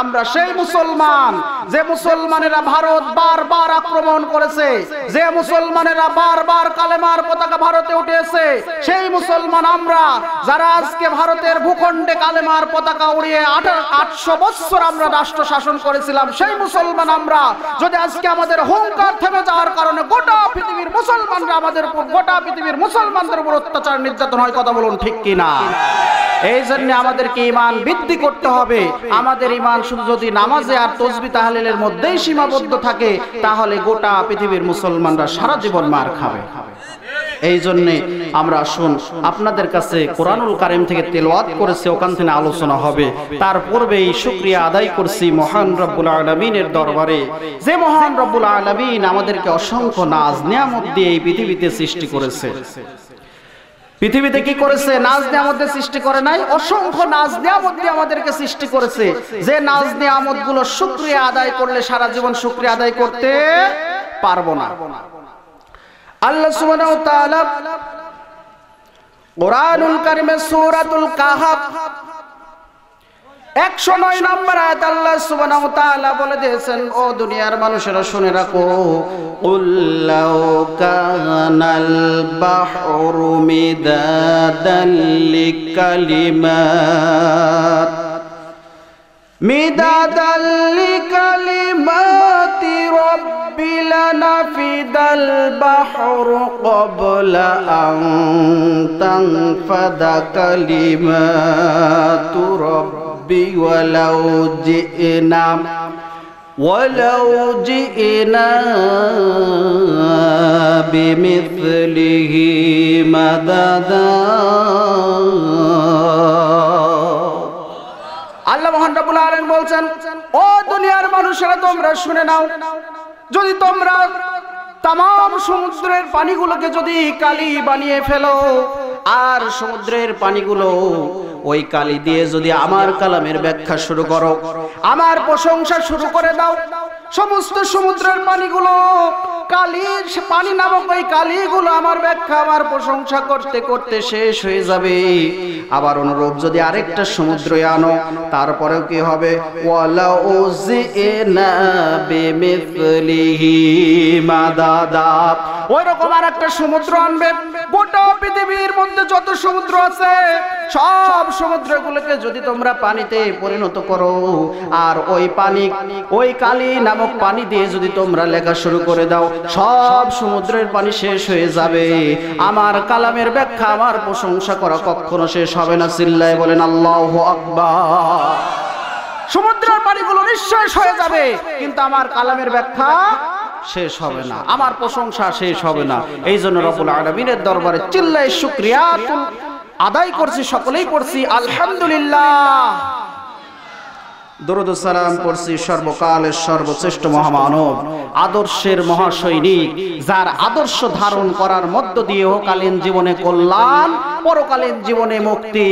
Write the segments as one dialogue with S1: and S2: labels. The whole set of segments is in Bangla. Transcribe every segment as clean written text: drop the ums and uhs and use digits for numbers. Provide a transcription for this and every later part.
S1: আমরা সেই মুসলমান যে মুসলমানেরা ভারত বারবার আক্রমণ করেছে, যে মুসলমানেরা বারবার কালেমার পতাকা ভারতে উঠেছে, সেই মুসলমান আমরা যারা আজকে ভারতের ভূখণ্ডে কালেমার পতাকা উড়িয়ে 800 বছর আমরা রাষ্ট্র শাসন করেছিলাম, সেই মুসলমান আমরা। যদি আজকে আমাদের হুঙ্কার থেমে যাওয়ার কারণে গোটা পৃথিবীর মুসলমানরা আমাদের উপর, গোটা পৃথিবীর মুসলমানদের উপর অত্যাচার নির্যাতন হয়, কথা বলুন ঠিক কিনা? এই জন্য আমাদেরকে ঈমান বৃদ্ধি করতে হবে। আমাদের ঈমান শুধু যদি নামাজে আর তাসবিহ তাহলিলের মধ্যেই সীমাবদ্ধ থাকে, তাহলে গোটা পৃথিবীর মুসলমানরা সারা জীবন মার খাবে। এই জন্য আমরা আসুন আপনাদের কাছে কোরআনুল কারীম থেকে তেলাওয়াত করেছে, ওখান থেকে আলোচনা হবে। তার পূর্বেই শুকরিয়া আদায় করছি মহান রব্বুল আলামিনের দরবারে, যে মহান রব্বুল আলামিন আমাদেরকে অসংখ্য নাজ নিয়ামত দিয়ে এই পৃথিবীতে সৃষ্টি করেছে। পৃথিবীতে কি করেছে? নাজ নিয়ামতের সৃষ্টি করে নাই, অসংখ্য নাজ নিয়ামত দিয়ে আমাদেরকে সৃষ্টি করেছে। যে নাজ নিয়ামত গুলো শুকরিয়া আদায় করলে সারা জীবন শুকরিয়া আদায় করতে পারবো না। আল্লাহ সুবহানাহু ওয়া তাআলা কোরআনুল কারীমে সূরাতুল কাহফ 109 নম্বর আয়াত আল্লাহ সুবহানাহু ওয়া তাআলা বলে দিয়েছেন, ও দুনিয়ার মানুষেরা শুনে রাখো, কুল্লাউ কানাল বাহরু মিদাদান লিকালিমাতি রাব্বি লানাফিদাল বাহরু ক্বাবলা আন তানফাদা কালিমাতু রাব্বি ওয়ালাউ জি'না বিমিথলিহি মাদাদা। আল্লাহ মহান রব্বুল আলামিন বলছেন, ও দুনিয়ার মানুষেরা তোমরা শুনে নাও, যদি তোমরা তামাম সমুদ্রের পানিগুলোকে যদি কালি বানিয়ে ফেলো, আর সমুদ্রের পানিগুলো ওই কালি দিয়ে যদি আমার কালামের ব্যাখ্যা শুরু করো, আমার প্রশংসা শুরু করে দাও, সমস্ত সমুদ্রের পানিগুলো কালির পানি নামক ওই কালিগুলো আমার ব্যাখ্যা, আমার প্রশংসা করতে করতে শেষ হয়ে যাবে। আবার অনুরূপ যদি আরেকটা সমুদ্র আনো, তারপরেও কি হবে? ওয়ালাউ জি'না বিমিথলিহি মাদাদা। ওই রকম আরেকটা সমুদ্র আনবে। গোটা পৃথিবীর মধ্যে যত সমুদ্র আছে, সব সমুদ্রগুলোকে যদি তোমরা পানিতে পরিণত করো, আর ওই পানি ওই কালি নামক পানি দিয়ে যদি তোমরা লেখা শুরু করে দাও, সব সমুদ্রের পানি শেষ হয়ে যাবে। আমার কালামের ব্যাখ্যা, আমার প্রশংসা করা কখনো শেষ হবে না। চিল্লায়ে বলেন আল্লাহু আকবার। সমুদ্রের পানিগুলো নিঃশেষ হয়ে যাবে, কিন্তু আমার কালামের ব্যাখ্যা শেষ হবে না, আমার প্রশংসা শেষ হবে না। এই জন্য রব্বুল আলামিনের দরবারে চিল্লায়ে শুকরিয়া আদায় করছি, সকলেই করছি আলহামদুলিল্লাহ। দরুদ ও সালাম করছি সর্বকালের সর্বশ্রেষ্ঠ মহামানব, আদর্শের মহাসৈনিক, যার আদর্শ ধারণ করার মধ্য দিয়ে ইহকালীন জীবনে কল্যাণ, পরকালীন জীবনে মুক্তি।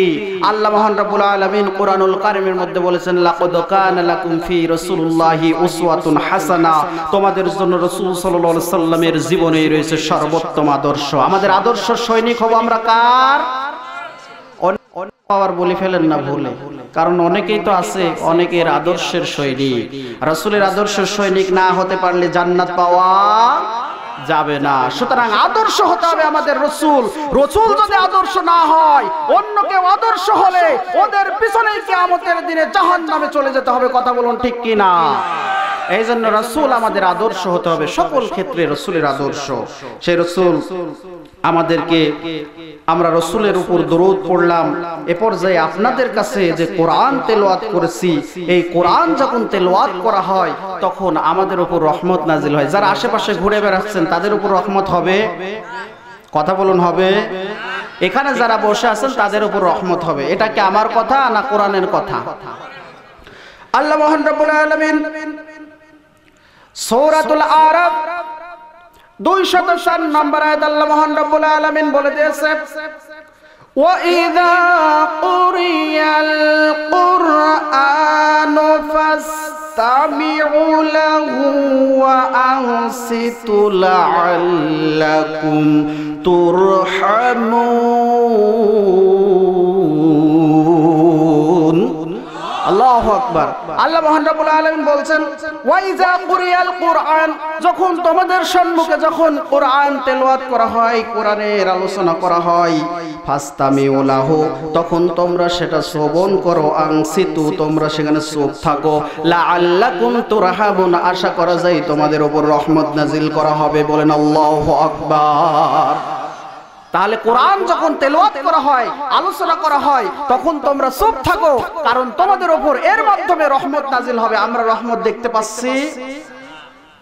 S1: আল্লাহ মহান রব্বুল আলামিন কোরআনুল কারীমের মধ্যে বলেছেন, লাকাদ কানা লাকুম ফি রাসূলিল্লাহি উসওয়াতুন হাসানাহ। তোমাদের জন্য রাসূল সাল্লাল্লাহু আলাইহি সাল্লামের জীবনেই রয়েছে সর্বোত্তম আদর্শ। আমাদের আদর্শ সৈনিক হব আমরা কার? আবার বলে ফেলেন না ভুলে, কারণ অনেকেই তো আছে অনেকের আদর্শের সৈনিক। রাসূলের আদর্শের সৈনিক না হতে পারলে জান্নাত পাওয়া যাবে না। সুতরাং আদর্শ হতে হবে আমাদের রাসূল। রাসূল যদি আদর্শ না হয়, অন্য কেউ আদর্শ হলে ওদের পিছনেই কিয়ামতের দিনে জাহান্নামে চলে যেতে হবে। কথা বলুন ঠিক কি না? এই জন্য রাসূল আমাদের আদর্শ হতে হবে, সকল ক্ষেত্রে রাসূলের আদর্শ। সেই রাসূল আমাদেরকে, আমরা রাসূলের উপর দরুদ পড়লাম। এ পর্যায়ে আপনাদের কাছে যে কোরআন তেলাওয়াত করেছি, এই কোরআন যখন তেলাওয়াত করা হয় তখন আমাদের উপর রহমত নাজিল হয়। যারা আশেপাশে ঘুরে বেড়াচ্ছেন তাদের উপর রহমত হবে। কথা বলুন হবে। এখানে যারা বসে আছেন তাদের উপর রহমত হবে। এটা কি আমার কথা না কোরআনের কথা? আল্লাহ মহান রব্বুল আলামিন সূরাতুল আরাফ 204 নম্বর আয়াত আল্লাহ মহান রব্বুল আলামিন বলে দিয়েছে, ওয়া ইযা কুরিয়াল কুরআনু ফাসতামিউ লাহু ওয়া আনসিতু লাআল্লাকুম তুরহামুন। আল্লাহু আকবার। আকবার। আল্লাহ মহান রব্বুল আলামিন বলছেন ওয়াইজা কুরিয়াল কুরআন, যখন তোমাদের সম্মুখে যখন কোরআন তেলাওয়াত করা হয়, কোরআনের আলোচনা করা হয়, ফাস্তামিউ লাহু, তখন তোমরা সেটা শ্রবণ করো, আনসিতু, তোমরা সেখানে চুপ থাকো, লাআল্লাকুম তুরহামুন, আশা করা যায় তোমাদের উপর রহমত নাজিল করা হবে। বলেন আল্লাহু আকবার। তাহলে কোরআন যখন তেলাওয়াত করা হয়, আলোচনা করা হয়, তখন তোমরা চুপ থাকো, কারণ তোমাদের উপর এর মাধ্যমে রহমত নাজিল হবে। আমরা রহমত দেখতে পাচ্ছি?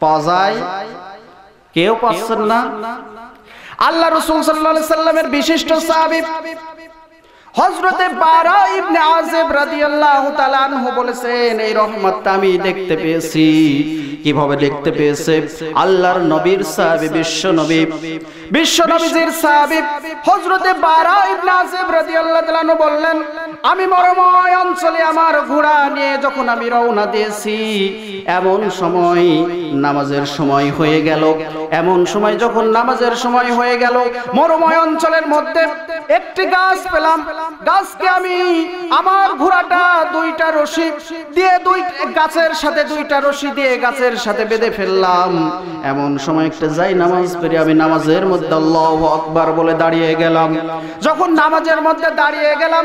S1: পাওয়া যায়? কেউ পাচ্ছেন না? আল্লাহ রাসূল সাল্লাল্লাহু আলাইহি সাল্লামের বিশিষ্ট সাহাবী হযরতে বারা ইবনে আযিব রাদিয়াল্লাহু তাআলা আনহু বলেছেন, এই রহমতটা আমি দেখতে পেয়েছি। কিভাবে দেখতে পেয়েছে? আল্লাহর নবীর সাহাবী, বিশ্ব নবীজির সাহাবী হযরতে বারা ইবনে আযিব রাদিয়াল্লাহু তাআলা আনহু বললেন, আমি মরুময় অঞ্চলে আমার ঘোড়া নিয়ে যখন আমি রওনা দিয়েছি, এমন সময় নামাজের সময় হয়ে গেল। এমন সময় যখন নামাজের সময় হয়ে গেল, মরুময় অঞ্চলের মধ্যে একটি গাছ পেলাম। গাছকে আমি আমার ঘোড়াটা দুইটা রশি দিয়ে গাছের সাথে দুইটা রশি দিয়ে গাছের সাথে বেঁধে ফেললাম। এমন সময় একটা যাই নামাজ পড়ে আমি নামাজের মধ্যে আল্লাহু আকবার বলে দাঁড়িয়ে গেলাম। যখন নামাজের মধ্যে দাঁড়িয়ে গেলাম,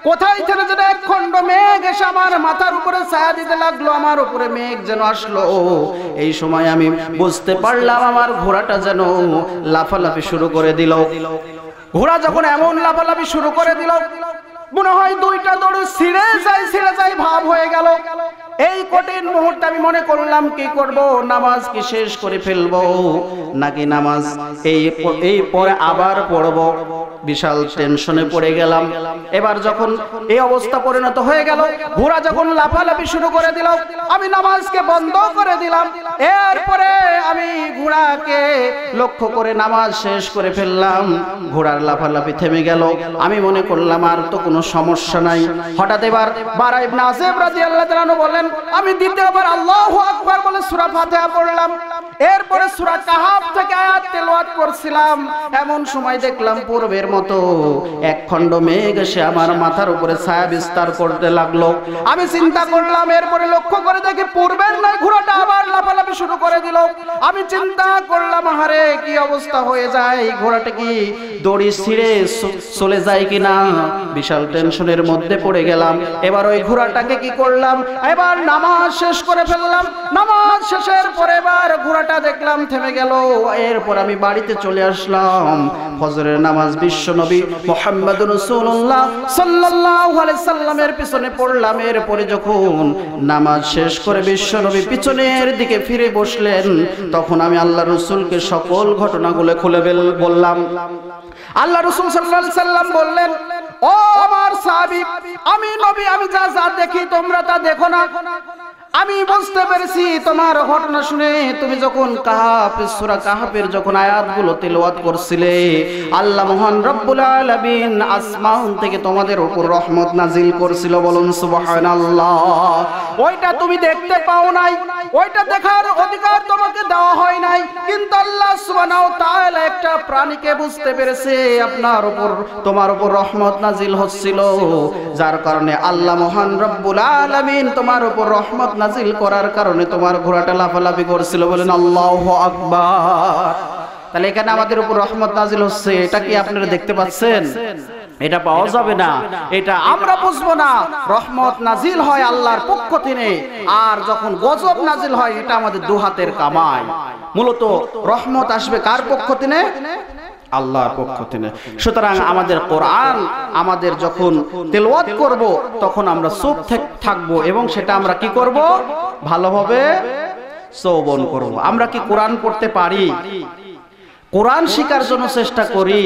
S1: কোথায় থেকে যেন এক খণ্ড মেঘ এসে আমার মাথার উপরে ছায়া দিতে লাগলো, আমার উপরে মেঘ যেন আসলো। এই সময় আমি বুঝতে পারলাম আমার ঘোড়াটা যেন লাফালাফি শুরু করে দিল। ঘোড়া যখন এমন লাফালাফি শুরু করে দিল, মনে হয় দুইটা দড়ি ছিঁড়ে যায় ভাব হয়ে গেল। এই কঠিন মুহূর্তে আমি মনে করলাম কি করব, নামাজ কি শেষ করে ফেলবো নাকি নামাজ এই পরে আবার পড়ব। বিশাল টেনশনে পড়ে গেলাম। এবার যখন এই অবস্থা পরিণত হয়ে গেল, ঘোড়া যখন লাফালাফি শুরু করে দিল, আমি নামাজকে বন্ধ করে দিলাম। এরপরে আমি ঘোড়াকে লক্ষ্য করে নামাজ শেষ করে ফেললাম। ঘোড়ার লাফালাফি থেমে গেল। আমি মনে করলাম আর তো কোনো সমস্যা নাই। হঠাৎ এবার বারা ইবনে আযিব রাদিয়াল্লাহু তাআলা আনহু বলেন, আমি দ্বিতীয়বার আল্লাহু আকবার বলে সূরা ফাতিহা পড়লাম। এরপরে সূরা কাহাফ থেকে আয়াত তেলাওয়াত করছিলাম। এমন সময় দেখলাম পূর্বের মতো এক খণ্ড মেঘ এসে আমার মাথার উপরে ছায়া বিস্তার করতে লাগলো। আমি চিন্তা করলাম, এরপরে লক্ষ্য করে দেখি পূর্বের নয়, ঘোড়াটা আবার লাফালাফি শুরু করে দিল। আমি চিন্তা করলাম, আরে কি অবস্থা হয়ে যায়, ঘোড়াটা কি দড়ি ছিঁড়ে চলে যায় কিনা। বিশাল টেনশনের মধ্যে পড়ে গেলাম। এবার ওই ঘোড়াটাকে কি করলাম, এবার নামাজ শেষ করে ফেললাম। নামাজ শেষের পরে এবার ঘোড়াটা দেখলাম থেমে গেল। এরপর আমি বাড়িতে চলে আসলাম। ফজরের নামাজ বিশ্ব নবী মুহাম্মদুর রাসূলুল্লাহ সাল্লাল্লাহু আলাইহি সাল্লামের পিছনে পড়লাম। এরপরে যখন নামাজ শেষ করে বিশ্ব নবী পিছনের দিকে ফিরে বসলেন, তখন আমি আল্লাহ রাসূলকে সকল ঘটনাগুলো খুলে বললাম। আল্লাহ রাসূল সাল্লাল্লাহু আলাইহি সাল্লাম বললেন, ও আমার সাহাবী, আমি নবী, আমি যা দেখি তোমরা তা দেখো না। আমি বুঝতে পেরেছি তোমার ঘটনা শুনে, তুমি যখন সূরা কাহাফের যখন আয়াতগুলো তেলাওয়াত করছিলে, আল্লাহ মহান রব্বুল আলামিন আসমান থেকে তোমাদের উপর রহমত নাজিল করছিল। বলুন সুবহানাল্লাহ। ওইটা তুমি দেখতে পাও নাই, ওইটা দেখার অধিকার তোমাকে দেওয়া হয় নাই, কিন্তু আল্লাহ সুবহানাহু ওয়া তাআলা একটা প্রাণীকে বুঝতে পেরেছে তোমার উপর রহমত নাজিল হচ্ছিল, যার কারণে আল্লাহ মহান রব্বুল আলামিন তোমার উপর রহমত নাজিল করার কারণে তোমার ঘোড়াটা লাফালাফি করছিল। বলেন আল্লাহু আকবার। তাহলে এখানে আমাদের উপর রহমত নাজিল হচ্ছে, এটা কি আপনারা দেখতে পাচ্ছেন? এটা পাওয়া যাবে না, এটা আমরা বুঝবো না। রহমত নাজিল হয় আল্লাহর পক্ষ থেকে, আর যখন গজব নাজিল হয় এটা আমাদের দু হাতের কামাই। মূলত রহমত আসবে কার পক্ষ থেকে? আল্লাহর পক্ষ থেকে। সুতরাং আমাদের কোরআন আমাদের যখন তেলাওয়াত করব, তখন আমরা চুপ থাকবো এবং সেটা আমরা কি করব? ভালোভাবে শ্রবণ করব। আমরা কি কোরআন পড়তে পারি? কোরআন শেখার জন্য চেষ্টা করি।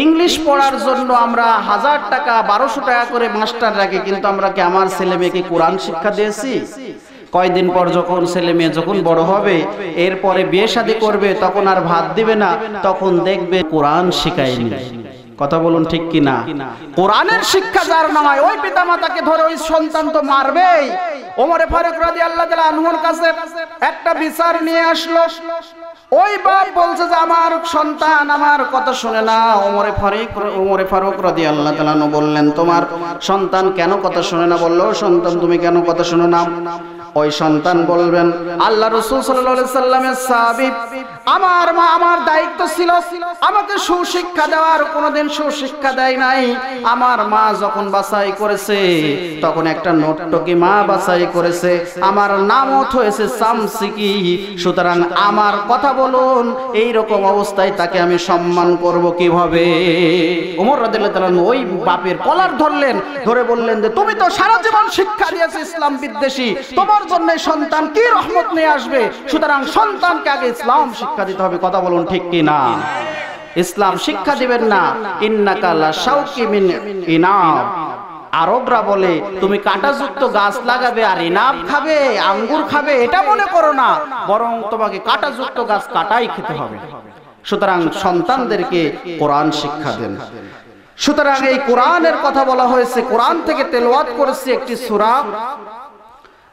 S1: ইংলিশ পড়ার জন্য আমরা 1000 টাকা 1200 টাকা করে মাস্টার রাখি, কিন্তু আমরা কি আমার ছেলে মেয়েকে কোরআন শিক্ষা দিয়েছি? কয়দিন পর যখন ছেলে মেয়ে যখন বড় হবে, এরপরে বিয়ে শাদী করবে, তখন আর ভাত দিবে না, তখন দেখবে কোরআন শিখায়নি। কথা বলুন ঠিক কি না? কোরআনের শিক্ষা যার নয়, ওই পিতামাতাকে ধরে ওই সন্তান তো মারবেই। ওমর ফারুক রাদিয়াল্লাহু তাআলা আনহুর কাছে একটা বিচার নিয়ে আসলো। ওই বাপ বলছে যে আমার সন্তান আমার কথা শুনে না। ওমরে ফারুক রাদিয়াল্লাহু তাআলা আনহু বললেন, তোমার সন্তান কেন কথা শুনে না? বললো, সন্তান তুমি কেন কথা শুনো না? ওই সন্তান বলবেন, আল্লাহ রাসূল সাল্লাল্লাহু আলাইহি সাল্লামের সাহাবী, আমার মা আমার দায়িত্ব ছিল আমাকে সুশিক্ষা দেওয়ার, কোনোদিন সুশিক্ষা দেয় নাই। আমার মা যখন বাছাই করেছে তখন একটা নর্তকী মা বাছাই করেছে, আমার নামও হয়েছে সামসিকি। সুতরাং আমার কথা বলুন, এই রকম অবস্থায় তাকে আমি সম্মান করব কিভাবে? ওমর রাদিয়াল্লাহু তাআলা ওই বাপের কলার ধরলেন, ধরে বললেন যে তুমি তো সারা জীবন শিক্ষা দিয়েছো ইসলাম বিদ্বেষী, তোমার জন্য সন্তান কি রহমত নিয়ে আসবে? সুতরাং সন্তানকে আগে ইসলাম শিক্ষা দিতে হবে। কথা বলুন ঠিক কি না? ইসলাম শিক্ষা দিবেন না, ইন্নাকা লা শাউকি মিন ইনাব। আরবরা বলে তুমি কাঁটাযুক্ত গাছ লাগাবে আর ইনাব খাবে, আঙ্গুর খাবে, এটা মনে করো না, বরং তোমাকে কাঁটাযুক্ত গাছ কাটাই খেতে হবে। সুতরাং সন্তানদেরকে কোরআন শিক্ষা দেন। সুতরাং এই কোরআনের কথা বলা হয়েছে, কোরআন থেকে তেলাওয়াত করেছি একটি সূরা,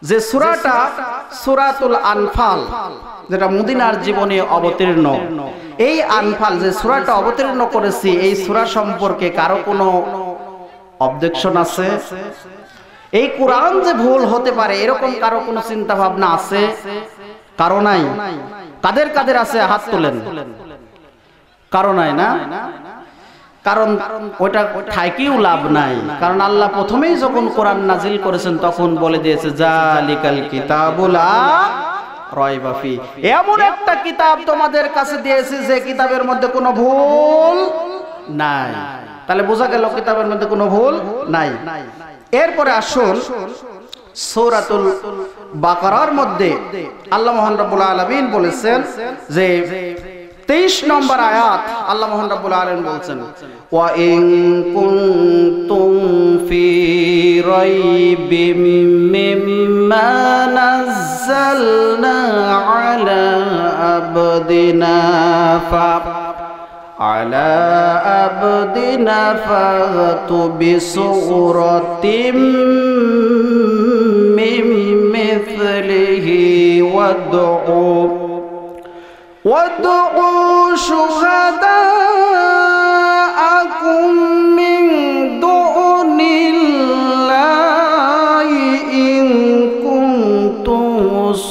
S1: যে সূরাটা সূরাতুল আনফাল, যেটা মদিনার জীবনে অবতীর্ণ। এই আনফাল যে সূরাটা অবতীর্ণ করেছি, এই সূরা সম্পর্কে কারো কোনো অবজেকশন আছে? এই কোরআন যে ভুল হতে পারে এরকম কারো কোনো চিন্তা ভাবনা আছে? কারো নাই? কাদের কাদের আছে হাত তোলেন। কারো নাই না? কারণ ওটা ঠাইকেও লাভ নাই। কারণ আল্লাহ প্রথমেই যখন কোরআন নাজিল করেছেন তখন বলে দিয়েছে জালিকাল কিতাবুল লা রাইবা ফি, এমন একটা কিতাব তোমাদের কাছে দিয়েছি যে কিতাবের মধ্যে কোনো ভুল নাই। তাহলে বোঝা গেল কিতাবের মধ্যে কোনো ভুল নাই। এরপরে আসুন সূরাতুল বাকারার মধ্যে আল্লাহ মহান রব্বুল আলামিন বলেছেন যে 23 নম্বর আয়াত, আল্লাহ মহান রব্বুল আলামিন বলছেন, ওয়া ইন কুনতুম ফি রাইবিম মিম্মা নাযালনা আলা আবদিনা ফাতু বিসূরাতিম মিন মিথলিহি وادعوا شهداءكم من دون الله إن كنتم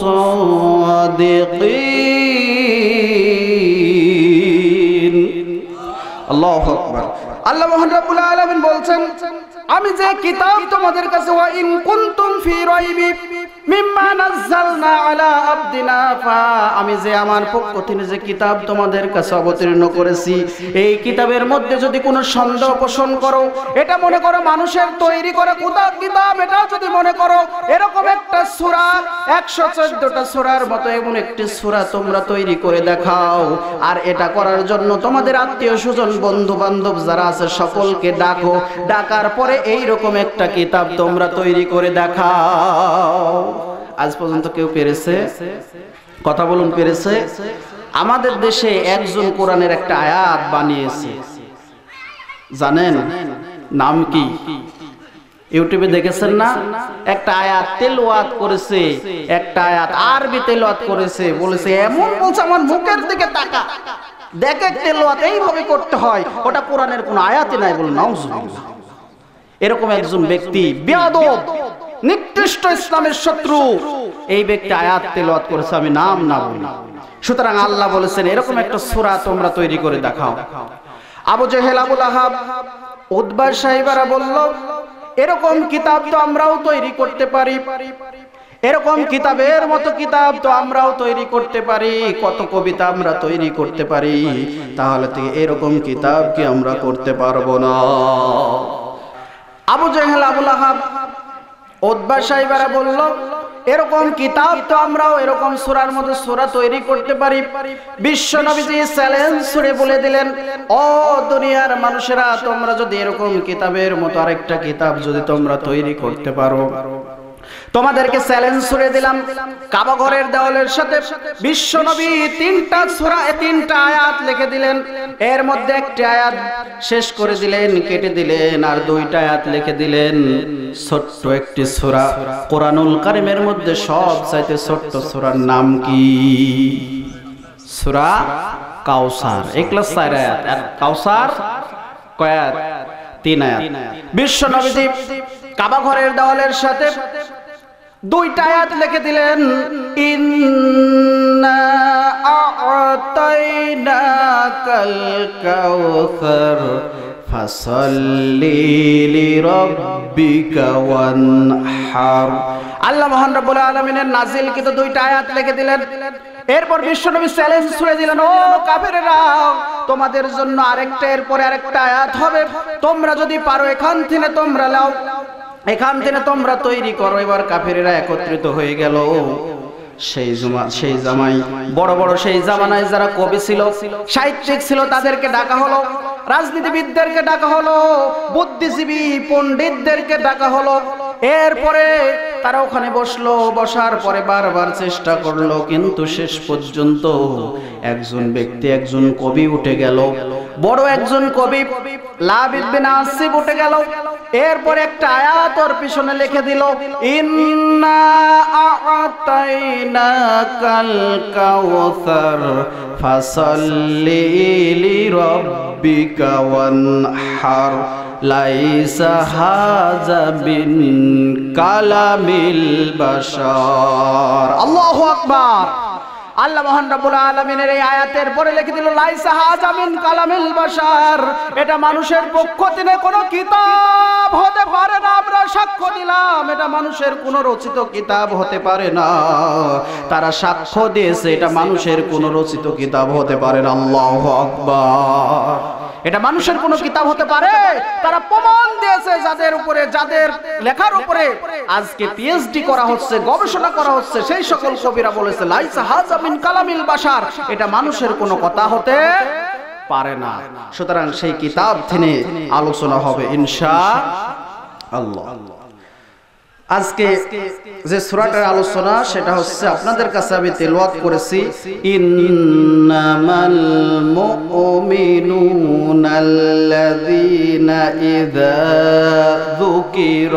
S1: صادقين। আল্লাহু আকবার। আল্লাহ মহান রব্বুল আলামিন বলছেন, আমি যে কিতাব তোমাদের কাছে, ওয়া ইন কুনতুম ফি রাইবি মিম্মা নাযালনা আলা আবদিনা, আমি যে আমার পক্ষ থেকে যে কিতাব তোমাদের কাছে অবতীর্ণ করেছি, এই কিতাবের মধ্যে যদি কোনো সন্দেহ পোষণ করো, এটা মনে করো মানুষের তৈরি করে খোদার কিতাব, এটা যদি মনে করো এরকম একটা সূরা 114টা সূরার মতো এমন একটি সূরা তোমরা তৈরি করে দেখাও। আর এটা করার জন্য তোমাদের আত্মীয় স্বজন বন্ধু বান্ধব যারা আছে সকলকে ডাকো, ডাকার পরে এই রকম একটা কিতাব তোমরা তৈরি করে দেখাও। আজ পর্যন্ত কেউ পেরেছে? কথা বলুন, পেরেছে? আমাদের দেশে একজন কোরআনের একটা আয়াত বানিয়েছে, জানেন নাম কি? ইউটিউবে দেখেছেন না? একটা আয়াত তেলাওয়াত করেছে, একটা আয়াত আরবি তেলাওয়াত করেছে, বলেছে এমন বলছে আমার মুখের দিকে তাকা, দেখে তেলাওয়াত এইভাবে করতে হয়, ওটা কোরআনের কোনো আয়াতই নাই। বলুন নাউজুবিল্লাহ। এরকম একজন ব্যক্তি বেয়াদব, নিকৃষ্ট ইসলামের শত্রু, এই ব্যক্তি আয়াত তেলাওয়াত করেছে, আমি নাম না বলি। সুতরাং আল্লাহ বলেছেন এরকম একটা সূরা তোমরা তৈরি করে দেখাও। আবু জেহেল, আবু লাহাব, উতবা সাহেবরা বলল এরকম কিতাব তো আমরাও তৈরি করতে পারি, এরকম কিতাবের মতো কিতাব তো আমরাও তৈরি করতে পারি, কত কবিতা আমরা তৈরি করতে পারি, তাহলে তো এরকম কিতাব কি আমরা করতে পারবো না? আবু জেহেল, আবু লাহাব, উতবা সাহেবরা বলল এরকম কিতাব তো আমরাও এরকম সূরার মতো সূরা তৈরি করতে পারি। বিশ্ব নবীজি চ্যালেঞ্জ ছুড়ে বলে দিলেন, ও দুনিয়ার মানুষেরা, তোমরা যদি এরকম কিতাবের মতো আরেকটা কিতাব যদি তোমরা তৈরি করতে পারো, তোমাদেরকে চ্যালেঞ্জ ছুড়ে দিলাম। কাবা ঘরের দেওয়ালের সাথে বিশ্ব নবী 3টা সূরা 3টা আয়াত লিখে দিলেন, এর মধ্যে একটি আয়াত শেষ করে দিলেন, কেটে দিলেন, আর 2টা আয়াত লিখে দিলেন। ছোট্ট একটি সূরা, কোরআনুল কারীমের মধ্যে সবচাইতে ছোট্ট সূরার নাম কি? সূরা কাউসার, ইখলাস 4 আয়াত আর কাউসার কয় আয়াত? 3 আয়াত। বিশ্ব নবীজি কাবা ঘরের দেওয়ালের সাথে দুইটা আয়াত লিখে দিলেন, ইন্না আ'তাইনাকাল কাউসার ফাসাল্লি লিরাব্বিকা ওয়ানহার। আল্লাহ মহান রব্বুল আলামিনের নাজিলকৃত দুইটা আয়াত লিখে দিলেন। এরপর বিশ্বনবী চ্যালেঞ্জ ছুড়ে দিলেন, ও কাফেরেরা, তোমাদের জন্য আরেকটা এরপরে আরেকটা আয়াত হবে, তোমরা যদি পারো এখান থেকে তোমরা লাও, এখান থেকে তোমরা তৈরি করো। এবার কাফেরেরা একত্রিত হয়ে গেল। সেই জামাই বড় বড় সেই জামানায় যারা কবি ছিল, সাহিত্যিক ছিল, তাদেরকে ডাকা হলো, রাজনীতিবিদদেরকে ডাকা হলো, বুদ্ধিজীবী পণ্ডিতদেরকে ডাকা হলো। এরপরে তারা ওখানে বসলো। বসার পরে বারবার চেষ্টা করলো, কিন্তু শেষ পর্যন্ত একজন ব্যক্তি, একজন কবি উঠে গেল, বড় একজন কবি লাবিদ বিন আসিফ উঠে গেল। এরপরে একটা আয়াত ওর পিছনে লিখে দিল, ইন্না আ'তাইনাকাল কাউসার ফাসাল্লি লিরাব্বিকা ওয়ানহার লাইসা হাযা বিন কালামিল বাশার। আল্লাহু আকবার। আল্লাহ মহান রব্বুল আলামিনের এই আয়াতের পরে লিখে দিল, লাইসা হাযা মিন কালামিল বাশার, এটা মানুষের পক্ষ থেকে কোনো কিতাব হতে পারে না। আমরা সাক্ষ্য দিলাম এটা মানুষের কোনো রচিত কিতাব হতে পারে না। তারা সাক্ষ্য দিয়েছে এটা মানুষের কোনো রচিত কিতাব হতে পারে না। আল্লাহু আকবার। এটা মানুষের কোনো কিতাব হতে পারে? তারা প্রমাণ দিয়েছে, যাদের উপরে, যাদের লেখার উপরে আজকে পিএইচডি করা হচ্ছে, গবেষণা করা হচ্ছে, সেই সকল কবিরা বলেছে লাইসা হাযা মিন কালামিল বাশার, এটা মানুষের কোনো কথা হতে পারে না। সুতরাং সেই কিতাব থেকে আলোচনা হবে ইনশাআল্লাহ। আজকে যে সূরাটার আলোচনা সেটা হচ্ছে, আপনাদের কাছে আমি তেলাওয়াত করেছি, ইন্নামাল মুমিনুনাল্লাযীনা ইযা যুকিরাল্লাহ,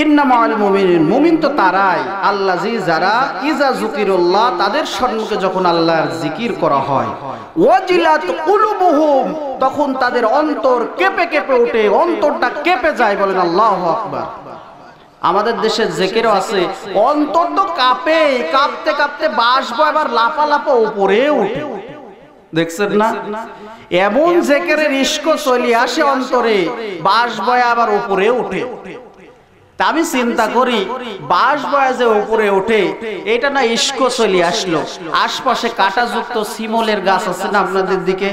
S1: ইন্নামাল মুমিনুন, মুমিন তো তারাই, আল্লাযী যারা, ইযা যুকিরাল্লাহ, তাদের সম্মুখে যখন আল্লাহর জিকির করা হয়, ওয়াজিলাত কুলুবুহুম, তখন তাদের অন্তর কেঁপে কেঁপে ওঠে, অন্তরটা কেঁপে যায়। বলেন আল্লাহু আকবার। আমাদের দেশে জিকিরও আছে, অন্তর তো কাঁপে, কাঁপতে কাঁপতে বাসবো, আবার লাফালাফা উপরে ওঠে। দেখছেন না? এমন জিকিরের ইশক চলে আসে অন্তরে, বাসবো আবার উপরে ওঠে। তা আমি চিন্তা করি, বাস বয়া যে উপরে ওঠে, এটা না ইশক চলে আসলো। আশপাশে কাঁটাযুক্ত শিমলের গাছ আছে না আপনাদের দিকে,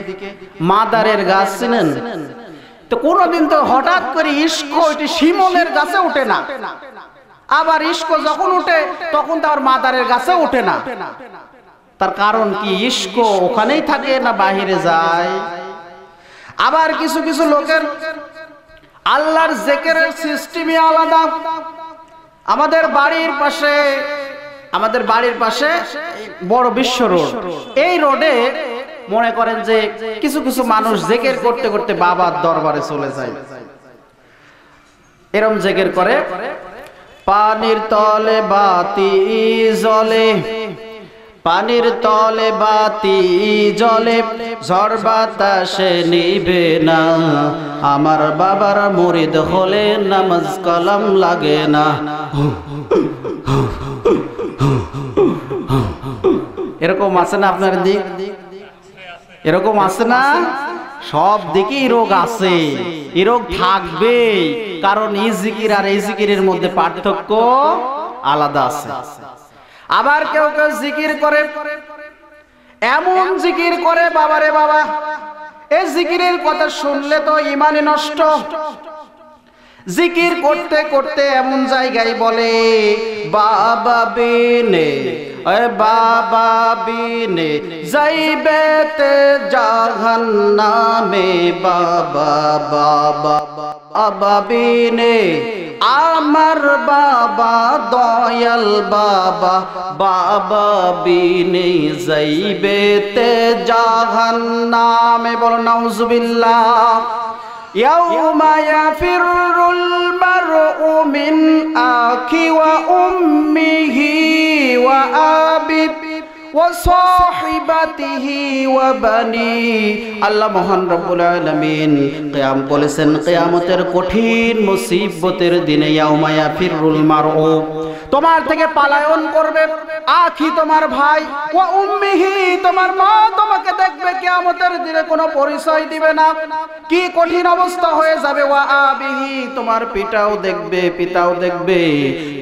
S1: মাদারের গাছ চিনেন? তো কোনদিন তো হঠাৎ করে ইশক ওইটি শিমলের গাছে ওঠে না, আবার ইশক যখন ওঠে তখন তো আর মাদারের গাছে ওঠে না। তার কারণ কি? ইশক ওখানেই থাকে না বাহিরে যায়? আবার কিছু কিছু লোকের আল্লাহর জিকিরের সিস্টেমই আলাদা। আমাদের বাড়ির পাশে বড় বিশ্ব রোড, এই রোডে মনে করেন যে কিছু কিছু মানুষ জিকির করতে করতে বাবার দরবারে চলে যায়। এরকম জিকির করে, পানির তলে বাতি জ্বলে, পানির তলে বাতি জ্বলে, ঝড় বাতাসে নিবে না, আমার বাবার মুরিদ হলে নামাজ কালাম লাগে না। এরকম আছে না আপনার দিক? এরকম আছে না? সব দিকেই রোগ আছে, এই রোগ থাকবে, কারণ এই জিকির আর এই জিকিরের মধ্যে পার্থক্য আলাদা আছে। আবার কেউ কেউ জিকির করে, এমন জিকির করে বাবারে বাবা, এই জিকিরের কথা শুনলে তো ইমানে নষ্ট। জিকির করতে করতে এমন জায়গায় বলে, বাবা বিনে, বাবা বিনে যাইবেতে জাহান্নামে, বাবা বাবা বাবা বিনে আমার বাবা দয়াল বাবা, বাবা বিনে যাইবেতে জাহান্নামে। বলো নাউজুবিল্লাহ। ইয়াউমা ইয়াফিরুল মারউ মিন আখি ওয়া ওয়া সাহিবাতিহি ওয়া বানি। আল্লাহ মহান রব্বুল আলামিন কিয়াম বলেছেন কিয়ামতের কঠিন মুসিবতের দিনে ইয়াউমা ইয়াফিরুল মারউ, তোমার থেকে পালায়ন করবে আখি তোমার ভাই, ওয়া উম্মিহি তোমার মা তোমাকে দেখবে কিয়ামতের দিনে কোনো পরিচয় দিবে না, কি কঠিন অবস্থা হয়ে যাবে। ওয়া আবিহি তোমার পিতাও দেখবে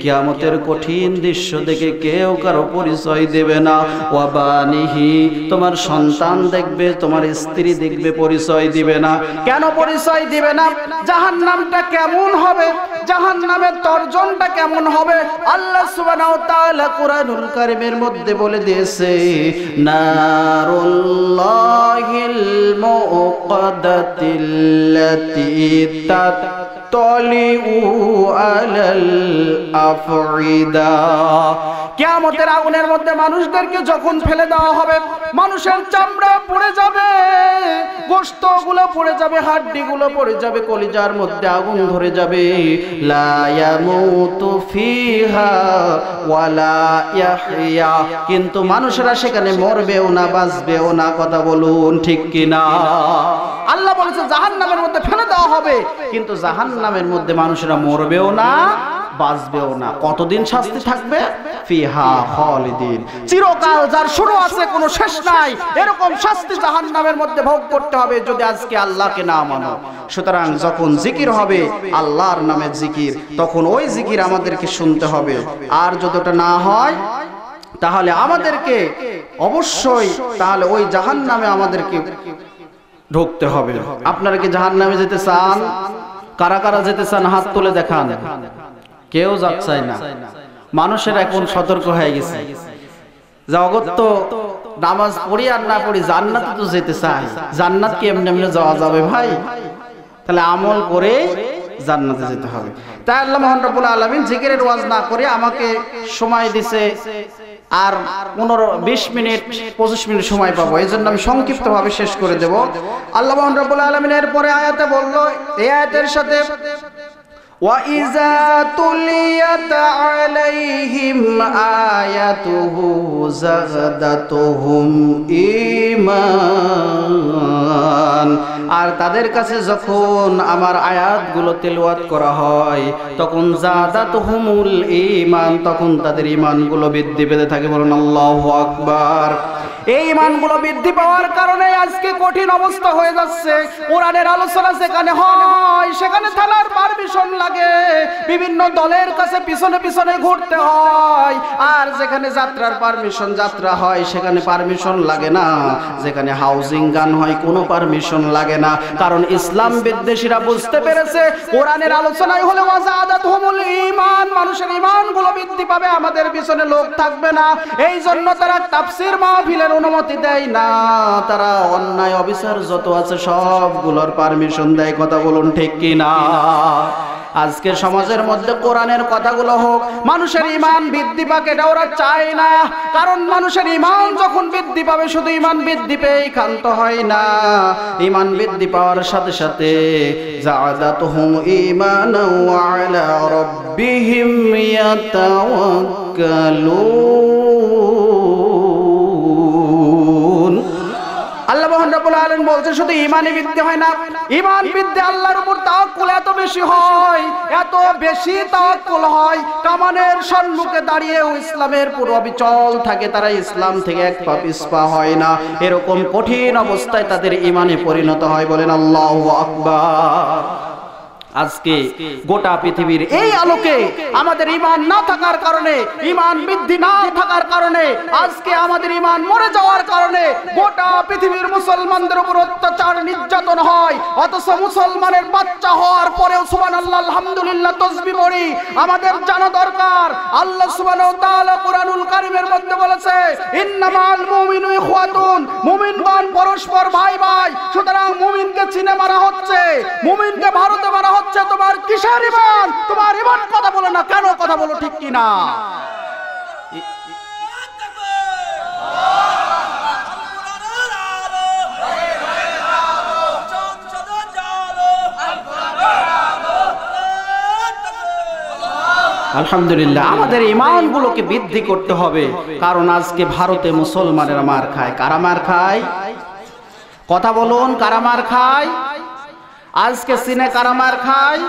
S1: কিয়ামতের কঠিন দৃশ্য দেখে কেউ কারো পরিচয় দেবে না। ওয়া বানিহি তোমার সন্তান দেখবে, তোমার স্ত্রী দেখবে, পরিচয় দিবে না। কেন পরিচয় দিবে না? জাহান্নামটা কেমন হবে, জাহান্নামের তর্জনটা কেমন হবে আল্লাহ সুবহানাহু ওয়া তাআলা কুরআনুল কারীমের মধ্যে বলে দিয়েছে, নারুল্লাহিল মুকাদ্দাতিল্লাতী তাত্তালিউ আলাল আফইদা। কিয়ামতের আগুনের মধ্যে মানুষদেরকে যখন ফেলে দেওয়া হবে, মানুষের চামড়া পুড়ে যাবে, গোশতগুলো পুড়ে যাবে, হাড্ডিগুলো পুড়ে যাবে, কলিজার মধ্যে আগুন ধরে যাবে। লা ইয়ামুতু ফিহা ওয়ালা ইয়াহইয়া, কিন্তু মানুষেরা সেখানে মরবেও না, বাঁচবেও না। কথা বলুন ঠিক কিনা? আল্লাহ বলেছে জাহান্নামের মধ্যে ফেলে দেওয়া হবে, কিন্তু জাহান্নামের মধ্যে মানুষেরা মরবেও না, বাঁচবেও না। কতদিন শাস্তি থাকবে? ফিহা খালিদিন, চিরকাল, যার শুরু আছে কোনো শেষ নাই, এরকম শাস্তি জাহান্নামের মধ্যে ভোগ করতে হবে যদি আজকে আল্লাহকে না মানো। সুতরাং যখন জিকির হবে আল্লাহর নামের জিকির, তখন ওই জিকির আমাদেরকে শুনতে হবে। আর যদি ওটা না হয় তাহলে আমাদেরকে অবশ্যই তাহলে ওই জাহান্নামে আমাদেরকে ঢুকতে হবে। আপনারা কি জাহান্নামে যেতে চান? কারা কারা যেতে চান হাত তুলে দেখান। কেউ যাচ্ছে না। মানুষের এখন সতর্ক হয়ে গেছে, জগৎ তো নামাজ পড়ি আর না পড়ি জান্নাতে তো যেতে চাই। জান্নাত কি এমনি এমনি যাওয়া যাবে ভাই? তাহলে আমল করে জান্নাতে যেতে হবে। তাই আল্লাহ মহান রব্বুল আলামিন জিকিরের ওয়াজ না করে আমাকে সময় দিছে আর 15-20 মিনিট 25 মিনিট সময় পাবো, এই জন্য আমি সংক্ষিপ্ত ভাবে শেষ করে দেব। আল্লাহ মহান রব্বুল আলামিন এর পরে আয়াতে বলল, এই আয়াতের সাথে وَإِذَا تُلِيَتْ عَلَيْهِمْ آيَاتُهُ زَادَتْهُمْ ঈমান, আর তাদের কাছে যখন আমার আয়াতগুলো তেলাওয়াত করা হয় তখন জাদাতহুমুল ঈমান, তখন তাদের ঈমানগুলো বৃদ্ধি পেতে থাকে। বলুন আল্লাহু আকবার। এই ঈমানগুলো বৃদ্ধি পাওয়ার কারণে আজকে কঠিন অবস্থা হয়ে যাচ্ছে। কোরআনের আলোচনা যেখানে হয় সেখানে থানার পারমিশন লাগে, বিভিন্ন দলের কাছে পিছনে পিছনে ঘুরতে হয়। আর যেখানে যাত্রার পারমিশন, যাত্রা হয় সেখানে পারমিশন লাগে না। যেখানে হাউজিং গান হয় কোনো পারমিশন লাগে না। কারণ ইসলাম বিদ্বেষীরা বুঝতে পেরেছে কোরআনের আলোচনায় হলে ওয়াজাদাতহুমুল ঈমান, মানুষের ঈমানগুলো বৃদ্ধি পাবে, আমাদের পিছনে লোক থাকবে না। এই জন্য তারা তাফসীর মাহফিলের অনুমতি দেয় না, তারা অন্যায় অবিচার যত আছে সবগুলোর পারমিশন দেয়। কথা বলুন ঠিক কি না? আজকে সমাজের মধ্যে কোরআনের কথাগুলো হোক, মানুষের ঈমান বৃদ্ধি পাক, এটা ওরা চায় না। কারণ মানুষের ঈমান যখন বৃদ্ধি পাবে, শুধু ঈমান বৃদ্ধি পেয়েই ক্ষান্ত হয় না, ঈমান বৃদ্ধি পাওয়ার সাথে সাথে জাদাতুহুম ঈমানাও ওয়া আলা রাব্বিহিম ইয়াতাওয়াক্কালুন। আল্লাহ মহান রব্বুল আলামিন বলছে শুধু ঈমানই বৃদ্ধি হয় না, ঈমান বৃদ্ধি আল্লাহর উপর তাওয়াক্কুল এত বেশি হয়, এত বেশি তাওয়াক্কুল হয়, কামানের সম্মুখে দাঁড়িয়েও ইসলামের পুরো অবিচল থাকে, তারা ইসলাম থেকে এক পা পিছপা হয় না। এরকম কঠিন অবস্থায় তাদের ঈমানে পরিণত হয়। বলেন আল্লাহু আকবার। আজকে গোটা পৃথিবীর এই আলোকে আমাদের ঈমান না থাকার কারণে, ঈমান বৃদ্ধি না থাকার কারণে, আজকে আমাদের ঈমান মরে যাওয়ার কারণে গোটা পৃথিবীর মুসলমানদের উপর অত্যাচার নির্যাতন হয়। অথচ মুসলমানের বাচ্চা হওয়ার পরেও সুবহানাল্লাহ আলহামদুলিল্লাহ তাসবিহ পড়ি। আমাদের জানা দরকার আল্লাহ সুবহানাহু ওয়া তাআলা কুরআনুল কারীমের মধ্যে বলেছে ইন্নামাল মুমিনু ইখওয়াতুন, মুমিনগণ পরস্পর ভাই ভাই। সুতরাং মুমিনকে চিনে মারা হচ্ছে, মুমিনকে ভারতে মারা হচ্ছে। তোমার কিসের ঈমান? তোমার ঈমান কথা বলো না কেন? কথা বলো ঠিক কি না? আলহামদুলিল্লাহ, আমাদের ঈমানগুলোকে বৃদ্ধি করতে হবে। কারণ আজকে ভারতে মুসলমানেরা মার খায়। কারা মার খায়? কথা বলুন, কারা মার খায়? আজকে চীনে কারা মার খায়?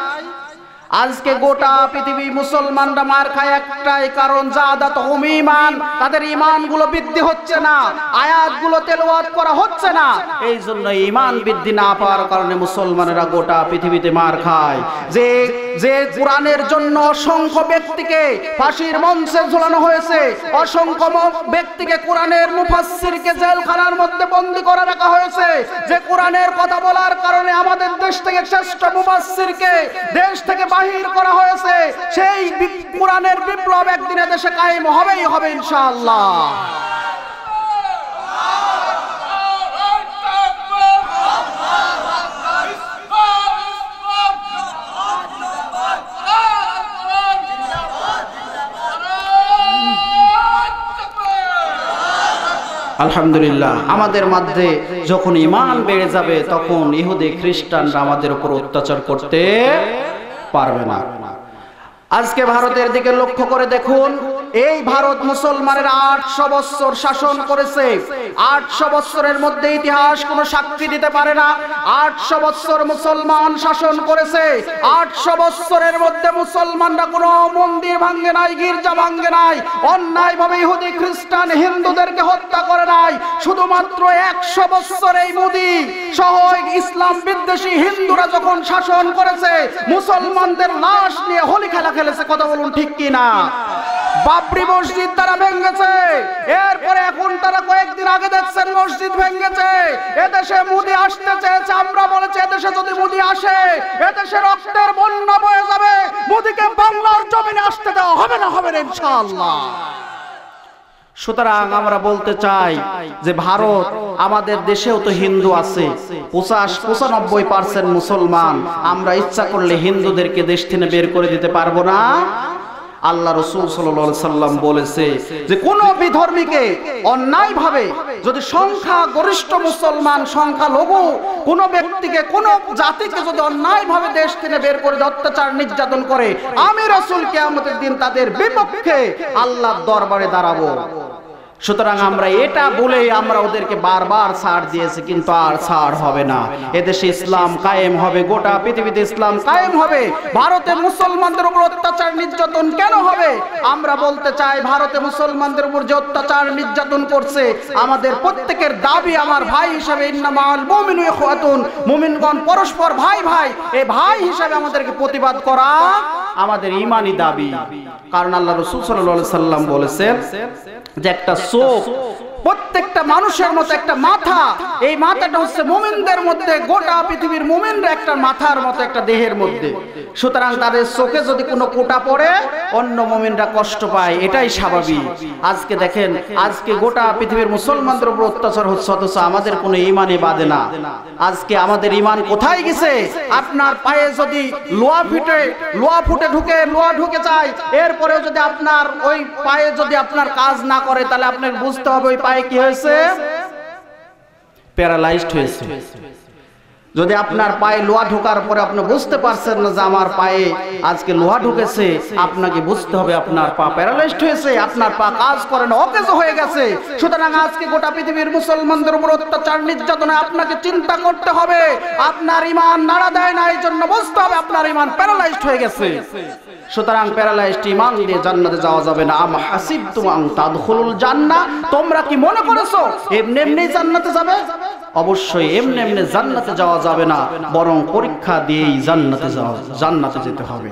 S1: আজকে গোটা পৃথিবী মুসলমানরা মার খায় একটাই কারণ, জাদাতহুম ঈমান, তাদের ঈমানগুলো বৃদ্ধি হচ্ছে না, আয়াতগুলো তেলাওয়াত করা হচ্ছে না। এই জন্য ঈমান বৃদ্ধি না পাওয়ার কারণে মুসলমানেরা গোটা পৃথিবীতে মার খায়। যে কোরআনের জন্য অসংখ্য ব্যক্তিকে ফাঁসির মঞ্চে ঝুলানো হয়েছে, অসংখ্য ব্যক্তিকে কোরআনের মুফাসসিরকে জেলখানার মধ্যে বন্দী করে রাখা হয়েছে, যে কোরআনের কথা বলার কারণে আমাদের দেশ থেকে শ্রেষ্ঠ মুফাসসিরকে দেশ থেকে বাহির করা হয়েছে, সেই কোরআনের বিপ্লব একদিনে দেশে কায়েম হবেই হবে ইনশাআল্লাহ। আলহামদুলিল্লাহ, আমাদের মধ্যে যখন ঈমান বেড়ে যাবে তখন ইহুদি খ্রিস্টানরা আমাদের উপর অত্যাচার করতে পারবে না। আজকে ভারতের দিকে লক্ষ্য করে দেখুন, এই ভারত মুসলমানের 800 বছর শাসন করেছে। 800 বছরের মধ্যে ইতিহাস কোনো সাক্ষী দিতে পারে না। 800 বছর মুসলমান শাসন করেছে। 800 বছরের মধ্যে মুসলমানরা কোনো মন্দির ভাঙ্গে নাই, গির্জা ভাঙ্গে নাই, অন্যায়ভাবে ইহুদি খ্রিস্টান হিন্দুদেরকে হত্যা করে নাই। শুধুমাত্র 100 বছর এই মোদি সহ ইসলাম বিদ্বেষী হিন্দুরা যখন শাসন করেছে, মুসলমানদের লাশ নিয়ে হোলি খেলা খেলেছে। কথা বলুন, ঠিক কি না? বাবরি মসজিদ তারা ভেঙেছে, এরপরে এখন তারা কয়েকদিন আগে দেখছেন মসজিদ ভেঙেছে। এদেশে মোদি আসতে চেয়েছে, আমরা বলেছি এদেশে যদি মোদি আসে এদেশে রক্তের বন্যা বয়ে যাবে, মোদিকে বাংলার জমিনে আসতে দেওয়া হবে না, হবে না ইনশাআল্লাহ। সুতরাং আমরা বলতে চাই যে ভারত, আমাদের দেশেও তো হিন্দু আছে, 95% মুসলমান। আমরা ইচ্ছা করলে হিন্দুদেরকে দেশ থেকে বের করে দিতে পারবো না। আল্লাহ রাসূল সাল্লাল্লাহু আলাইহি সাল্লাম বলেছে যে কোন বিধর্মীকে অন্যায়ভাবে যদি সংখ্যা গরিষ্ঠ মুসলমান, সংখ্যা লঘু কোন ব্যক্তিকে, কোন জাতিকে যদি অন্যায়ভাবে দেশ থেকে বের করে অত্যাচার নির্যাতন করে, আমি রাসূল কিয়ামতের দিন তাদের বিপক্ষে আল্লাহর দরবারে দাঁড়াবো। সুতরাং আমরা এটা বলে আমরা ওদেরকে বারবার ছাড় দিয়েছি, কিন্তু আর ছাড় হবে না। এদেশে ইসলাম কায়েম হবে, গোটা পৃথিবীতে ইসলাম কায়েম হবে। ভারতে মুসলমানদের উপর অত্যাচার নির্যাতন কেন হবে? আমরা বলতে চাই, ভারতে মুসলমানদের উপর যে অত্যাচার নির্যাতন করছে, আমাদের প্রত্যেকের দাবি, আমার ভাই হিসাবে, ইন্নামাল মুমিনুনা ইখওয়াতুন, মুমিনগণ পরস্পর ভাই ভাই, এই ভাই হিসাবে আমাদেরকে প্রতিবাদ করা আমাদের ঈমানি দাবি। কারণ আল্লাহ রাসূল সাল্লাল্লাহু আলাইহি সাল্লাম বলেছেন যে একটা চোখ প্রত্যেকটা মানুষের মতো একটা মাথা, এই মাথাটা হচ্ছে মুমিনদের মধ্যে, গোটা পৃথিবীর মুমিনরা একটা মাথার মতো একটা দেহের মধ্যে। সুতরাং তাদের চোখে যদি কোনো কোটা পড়ে অন্য মুমিনরা কষ্ট পায়, এটাই স্বাভাবিক। আজকে দেখেন, আজকে গোটা পৃথিবীর মুসলমানদের উপর অত্যাচার হচ্ছে, অথচ আমাদের কোনো ঈমানই বাদে না। আজকে আমাদের ঈমান কোথায় গেছে? আপনার পায়ে যদি লোহা ঢুকে যায়, এরপরেও যদি আপনার ওই পায়ে যদি আপনার কাজ না করে, তাহলে আপনাকে বুঝতে হবে ওই পায়ে কি হয়েছে? প্যারালাইজড হয়েছে। যদি আপনার পায়ে লোহা ঢোকার পরে আপনি বুঝতে পারছেন না যে আমার পায়ে আজকে লোহা ঢুকেছে, আপনাকে বুঝতে হবে আপনার পা প্যারালাইজড হয়েছে, আপনার পা কাজ করে না, অকেজ হয়ে গেছে। সুতরাং আজকে গোটা পৃথিবীর মুসলমানদের উপর অত্যাচার নির্যাতনে আপনাকে চিন্তা করতে হবে, আপনার ঈমান নাড়া দেয় না, এই জন্য বুঝতে হবে আপনার ঈমান প্যারালাইজড হয়ে গেছে। সুতরাং প্যারালাইজড ঈমান দিয়ে জান্নাতে যাওয়া যাবে না। আম হাসিবতুম আন তাদখুলুল জান্নাহ, তোমরা কি মনে করেছো এমনি এমনি জান্নাতে যাবে? অবশ্যই এমনি এমনি জান্নাতে যাওয়া যাবে না, বরং পরীক্ষা দিয়েই জান্নাতে যেতে হবে।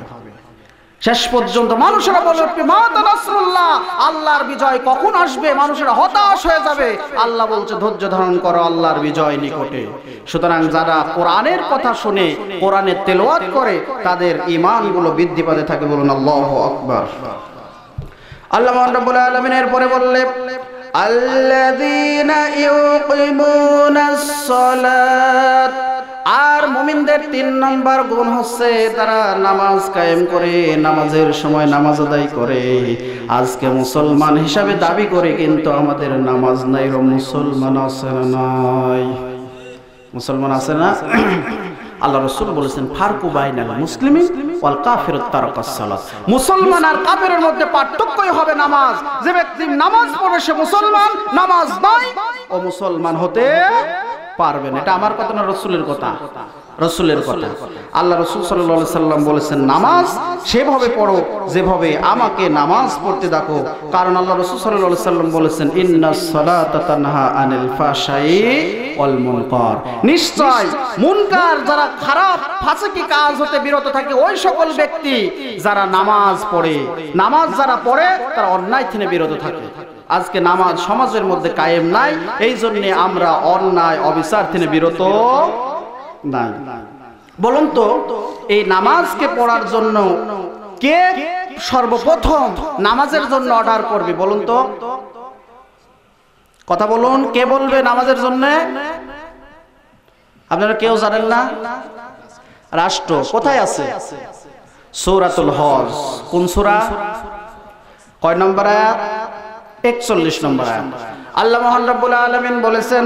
S1: শেষ পর্যন্ত মানুষেরা বলে মাতা নাসরুল্লাহ, আল্লাহর বিজয় কখন আসবে? মানুষেরা হতাশ হয়ে যাবে। আল্লাহ বলছে ধৈর্য ধারণ করো, আল্লাহর বিজয় নিকটে। সুতরাং যারা কোরআনের কথা শুনে, কোরআনের তেলাওয়াত করে, তাদের ঈমানগুলো বৃদ্ধি পেতে থাকে। বলুন আল্লাহু আকবার। আল্লাহ রাব্বুল আলামিন এরপরে বললেন আল্লাযীনা ইউকিমুনাস সালাত, আর মুমিনদের 3 নম্বর গুণ হচ্ছে তারা নামাজ কায়েম করে, নামাজের সময় নামাজ আদায় করে। আজকে মুসলমান হিসাবে দাবি করে, কিন্তু আমাদের নামাজ নাই। মুসলমান আছে না? নাই। মুসলমান আছে না? আল্লাহ রাসূল বলেছেন ফারকু বাইনাল মুসলিমি ওয়াল কাফিরুত তারাকাস সালাত, মুসলমান আর কাফেরের মধ্যে পার্থক্যই হবে নামাজ। যে ব্যক্তি নামাজ পড়ে সে মুসলমান, নামাজ নাই ও মুসলমান হতে পারবে না। এটা আমার কথা না, রাসূলের কথা, রাসূলের কথা। আল্লাহ রাসূল সাল্লাল্লাহু আলাইহি সাল্লাম বলেছেন নামাজ সেভাবে পড়ো যেভাবে আমাকে নামাজ পড়তে দেখো, কারণ আল্লাহ রাসূল সাল্লাল্লাহু আলাইহি সাল্লাম বলেছেন ইন্নাস সালাতা তানহা আনিল ফাহশাই ওয়াল মুনকার, নিশ্চয় মুনকার যারা খারাপ ফাসিকি কাজ হতে বিরত থাকে ওই সকল ব্যক্তি যারা নামাজ পড়ে, নামাজ যারা পড়ে তারা অন্যায় থেকে বিরত থাকে। আজকে নামাজ সমাজের মধ্যে কায়েম নাই, এই জন্য আমরা অন্যায় অবিচার থেকে বিরত নাই। বলুন তো এই নামাজকে পড়ার জন্য কে সর্বপ্রথম নামাজের জন্য অর্ডার করবে? বলুন তো, কথা বলুন, কে বলবে নামাজের জন্য? আপনারা কেউ জানেন না? রাষ্ট্র কোথায় আছে? সূরাতুল হজ। কোন সূরা? কয় নম্বর আয়াত? 41 নম্বর আয়াত। আল্লাহ মহান রব্বুল আলামিন বলেছেন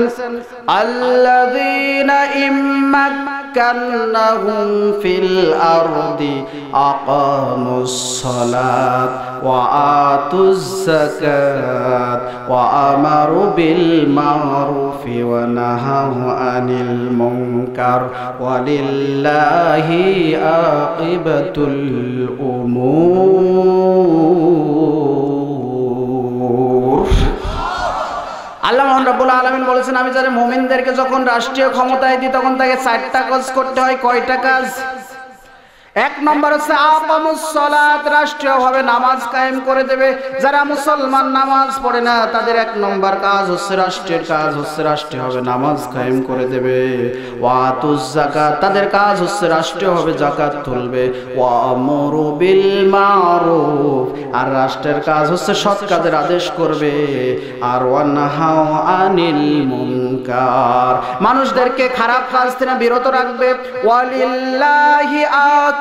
S1: আল্লাযীনা ইম্মাক্কান্নাহুম ফিল আরদি আকামুস সালাত ওয়া আতুজ যাকাত ওয়া আমারু বিল মা'রুফি ওয়া নাহাউ আনিল মুনকার ওয়ালিল্লাহি আকিবাতুল উমুর। আল্লাহ মোহাম্মদ রাব্বুল আলামিন বলেছেন আমি যারা মুমিনদেরকে যখন রাষ্ট্রীয় ক্ষমতায় দিই তখন তাকে 4টা কাজ করতে হয়। কয়টা কাজ? 1 নম্বর হচ্ছে আকামুস সালাত, রাষ্ট্রীয়ভাবে নামাজ কায়েম করে দেবে। যারা মুসলমান নামাজ পড়ে না তাদের 1 নম্বর কাজ হচ্ছে রাষ্ট্রের কাজ হচ্ছে রাষ্ট্রীয়ভাবে নামাজ কায়েম করে দেবে। ওয়া আতুজ যাকাত, তাদের কাজ হচ্ছে রাষ্ট্রীয়ভাবে যাকাত তুলবে। ওয়া আমরু বিল মা'রুফ, আর রাষ্ট্রের কাজ হচ্ছে সৎ কাজের আদেশ করবে। আর ওয়া নাহাউ আনিল মুনকার, মানুষদেরকে খারাপ কাজ থেকে বিরত রাখবে। ওয়ালিল্লাহি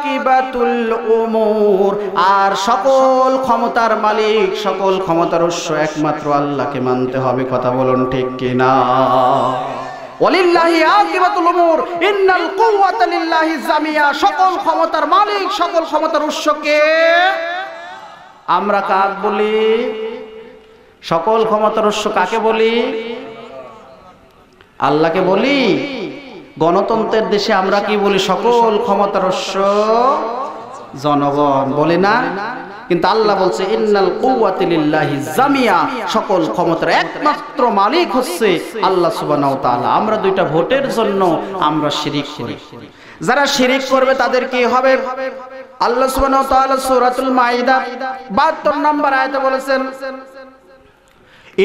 S1: আকিবাতুল উমুর, আর সকল ক্ষমতার মালিক, সকল ক্ষমতার উৎস একমাত্র আল্লাহকে মানতে হবে। কথা বলুন ঠিক কিনা? ওয়ালিল্লাহি আকিবাতুল উমুর ইন্নাল কুওয়াতা লিল্লাহি জামিয়া, সকল ক্ষমতার মালিক, সকল ক্ষমতার উৎস কে? আমরা কাক বলি? সকল ক্ষমতার উৎস কাকে বলি? আল্লাহকে বলি। গণতন্ত্রের দেশে আমরা কি বলি? সকল ক্ষমতার উৎস জনগণ, বলি না? কিন্তু আল্লাহ বলছে ইন্নাল কুওয়াতা লিল্লাহি জামিয়া, সকল ক্ষমতার একমাত্র মালিক হচ্ছে আল্লাহ সুবহানাহু ওয়া তাআলা। আমরা 2টা ভোটের জন্য আমরা শিরক করি। যারা শিরক করবে তাদের কি হবে? আল্লাহ সুবহানাহু ওয়া তাআলা সূরাতুল মাইদা 72 নম্বর আয়াতে বলেছেন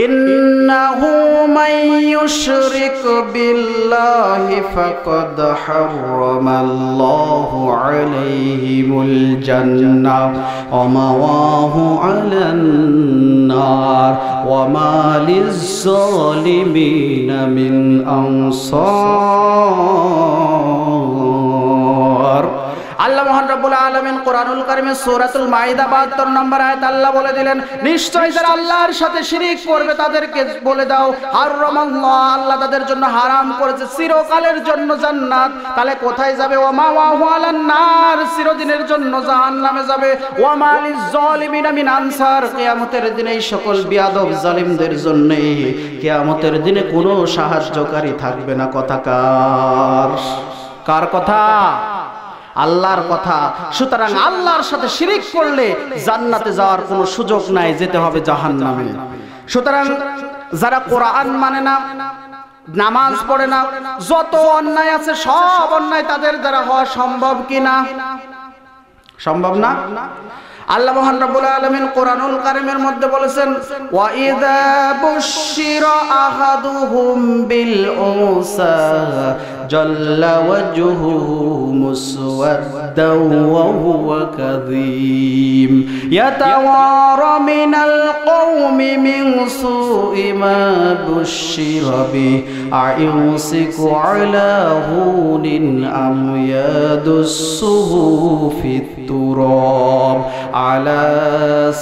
S1: ইন্নাহু মান ইউশরিক বিল্লাহি ফাকাদ হারামাল্লাহু আলাইহিমুল জান্নাহ ওয়া মাওয়াহু আলান নার ওয়া মা লিয-যালিমিনা মিন আনসার। আল্লাহ মহান রব্বুল আলামিন কোরআনুল কারীমে সূরাতুল মাইদা 72 নম্বর আয়াত আল্লাহ বলে দিলেন নিশ্চয় যারা আল্লাহর সাথে শিরক করবে তাদেরকে বলে দাও হারামাল্লাহ, আল্লাহ তাদের জন্য হারাম করেছে চিরকালের জন্য জান্নাত। তাহলে কোথায় যাবে? ওয়া মাওয়াহু আলান নার, চিরদিনের জন্য জাহান্নামে যাবে। ওয়া মা লিয-যালিমিনা মিন আনসার, কিয়ামতের দিনে এই সকল বিয়াদব জালিমদের জন্য কিয়ামতের দিনে কোনো সাহায্যকারী থাকবে না। কথা কার? কার কথা? আল্লাহর কথা। সুতরাং আল্লাহর সাথে শিরক করলে জান্নাতে যাওয়ার কোনো সুযোগ নাই, যেতে হবে জাহান্নামে। সুতরাং যারা কোরআন মানে না, নামাজ পড়ে না, যত অন্যায় আছে সব অন্যায় তাদের দ্বারা হওয়া সম্ভব কিনা? সম্ভব না। আল্লাহ মহান রব্বুল আলামিন কোরআনুল কারীমের মধ্যে বলেছেন ওয়া ইযা বুশিরা আহাদুহুম বিল উনসা জাল্লা ওয়াজহুহু মুসওয়াদ্দাও ওয়া হুয়া কাযীম ইয়াতাওয়ারা মিনাল কওমি মিন সুই মা বুশিরা বি আয়ুসিকু আলা হুনিন আম ইয়াদুস সুহুফিত তুরাব আলা